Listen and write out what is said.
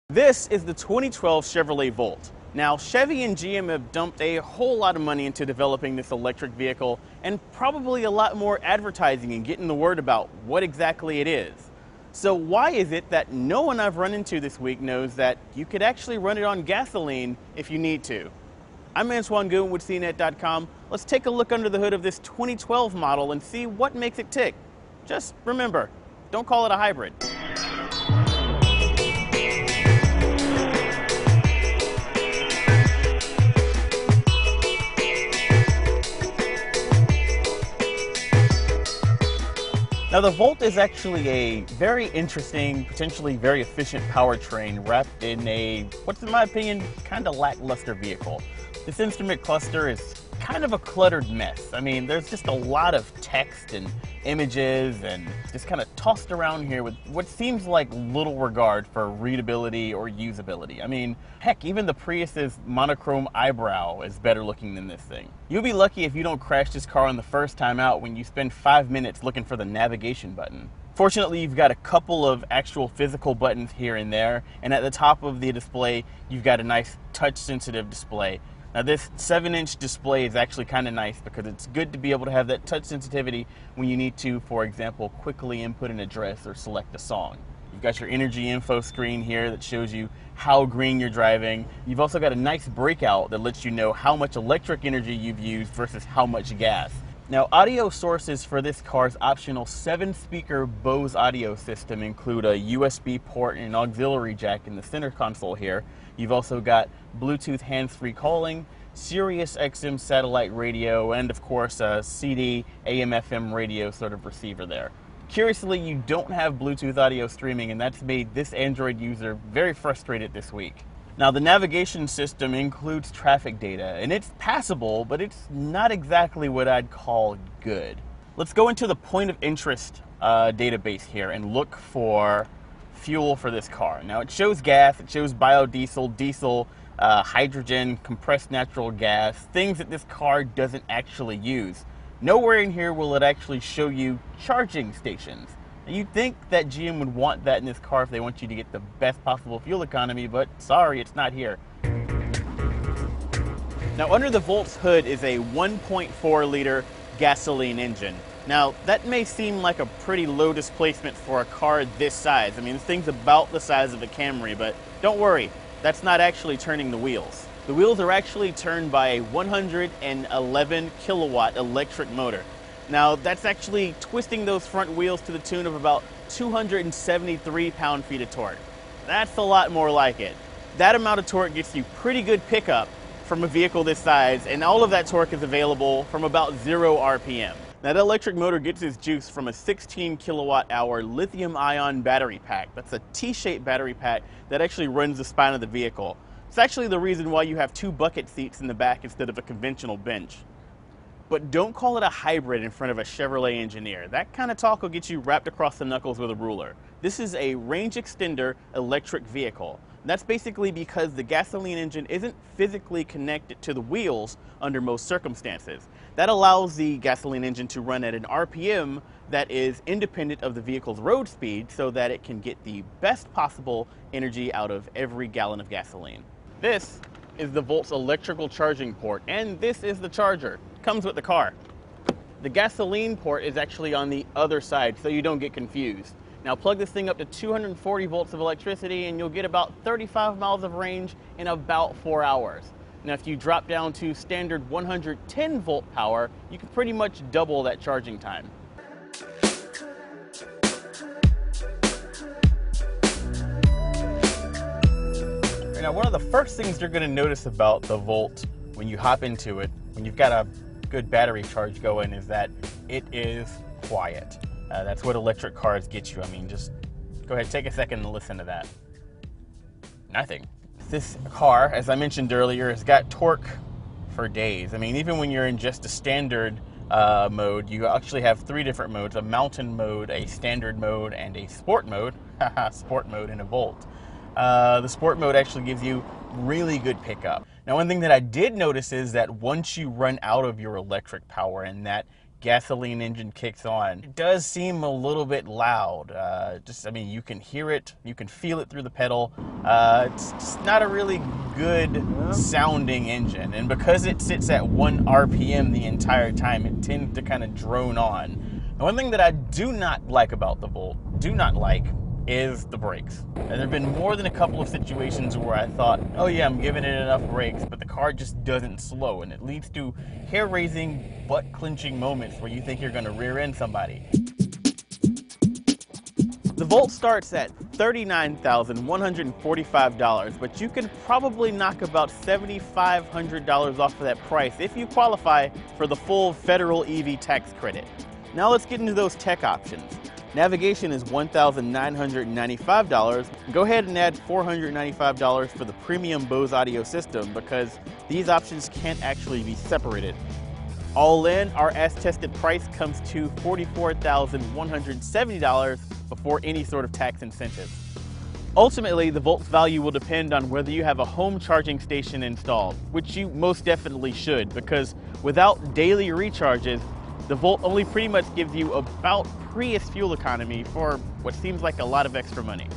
This is the 2012 Chevrolet Volt. Now, Chevy and GM have dumped a whole lot of money into developing this electric vehicle and probably a lot more advertising and getting the word about what exactly it is. So why is it that no one I've run into this week knows that you could actually run it on gasoline if you need to? I'm Antoine Goon with CNET.com. Let's take a look under the hood of this 2012 model and see what makes it tick. Just remember, don't call it a hybrid. Now, the Volt is actually a very interesting, potentially very efficient powertrain wrapped in a, what's in my opinion, kind of lackluster vehicle. This instrument cluster is kind of a cluttered mess. I mean, there's just a lot of text and images and just kind of tossed around here with what seems like little regard for readability or usability. I mean, heck, even the Prius's monochrome eyebrow is better looking than this thing. You'll be lucky if you don't crash this car on the first time out when you spend 5 minutes looking for the navigation button. Fortunately, you've got a couple of actual physical buttons here and there, and at the top of the display, you've got a nice touch-sensitive display. Now, this 7-inch display is actually kind of nice because it's good to be able to have that touch sensitivity when you need to, for example, quickly input an address or select a song. You've got your energy info screen here that shows you how green you're driving. You've also got a nice breakout that lets you know how much electric energy you've used versus how much gas. Now, audio sources for this car's optional 7-speaker Bose audio system include a USB port and an auxiliary jack in the center console here. You've also got Bluetooth hands-free calling, Sirius XM satellite radio, and of course a CD, AM/FM radio sort of receiver there. Curiously, you don't have Bluetooth audio streaming, and that's made this Android user very frustrated this week. Now, the navigation system includes traffic data, and it's passable, but it's not exactly what I'd call good. Let's go into the point of interest database here and look for fuel for this car. Now, it shows gas, it shows biodiesel, diesel, hydrogen, compressed natural gas, things that this car doesn't actually use. Nowhere in here will it actually show you charging stations. You'd think that GM would want that in this car if they want you to get the best possible fuel economy, but sorry, it's not here. Now, under the Volt's hood is a 1.4-liter gasoline engine. Now, that may seem like a pretty low displacement for a car this size. I mean, this thing's about the size of a Camry, but don't worry, that's not actually turning the wheels. The wheels are actually turned by a 111 kilowatt electric motor. Now, that's actually twisting those front wheels to the tune of about 273 pound-feet of torque. That's a lot more like it. That amount of torque gets you pretty good pickup from a vehicle this size, and all of that torque is available from about 0 RPM. Now, that electric motor gets its juice from a 16 kilowatt hour lithium-ion battery pack. That's a T-shaped battery pack that actually runs the spine of the vehicle. It's actually the reason why you have 2 bucket seats in the back instead of a conventional bench. But don't call it a hybrid in front of a Chevrolet engineer. That kind of talk will get you wrapped across the knuckles with a ruler. This is a range extender electric vehicle. That's basically because the gasoline engine isn't physically connected to the wheels under most circumstances. That allows the gasoline engine to run at an RPM that is independent of the vehicle's road speed so that it can get the best possible energy out of every gallon of gasoline. This is the Volt's electrical charging port, and this is the charger. Comes with the car. The gasoline port is actually on the other side, so you don't get confused. Now, plug this thing up to 240 volts of electricity and you'll get about 35 miles of range in about 4 hours. Now, if you drop down to standard 110 volt power, you can pretty much double that charging time. Now, one of the first things you're going to notice about the Volt when you hop into it, when you've got a good battery charge going, is that it is quiet. That's what electric cars get you. I mean, just go ahead, take a second and listen to that. Nothing. This car, as I mentioned earlier, has got torque for days. I mean, even when you're in just a standard mode, you actually have 3 different modes: a mountain mode, a standard mode, and a sport mode. Sport mode in a Volt. The sport mode actually gives you really good pickup. Now, one thing that I did notice is that once you run out of your electric power and that gasoline engine kicks on, it does seem a little bit loud. I mean, you can hear it, you can feel it through the pedal. It's just not a really good sounding engine. And because it sits at 1 RPM the entire time, it tends to kind of drone on. And one thing that I do not like about the Volt, is the brakes. And there have been more than a couple of situations where I thought, oh yeah, I'm giving it enough brakes, but the car just doesn't slow, and it leads to hair-raising, butt-clenching moments where you think you're gonna rear end somebody. The Volt starts at $39,145, but you can probably knock about $7,500 off of that price if you qualify for the full federal EV tax credit. Now let's get into those tech options. Navigation is $1,995. Go ahead and add $495 for the premium Bose audio system because these options can't actually be separated. All in, our as-tested price comes to $44,170 before any sort of tax incentives. Ultimately, the Volt's value will depend on whether you have a home charging station installed, which you most definitely should, because without daily recharges, the Volt only pretty much gives you about Prius fuel economy for what seems like a lot of extra money.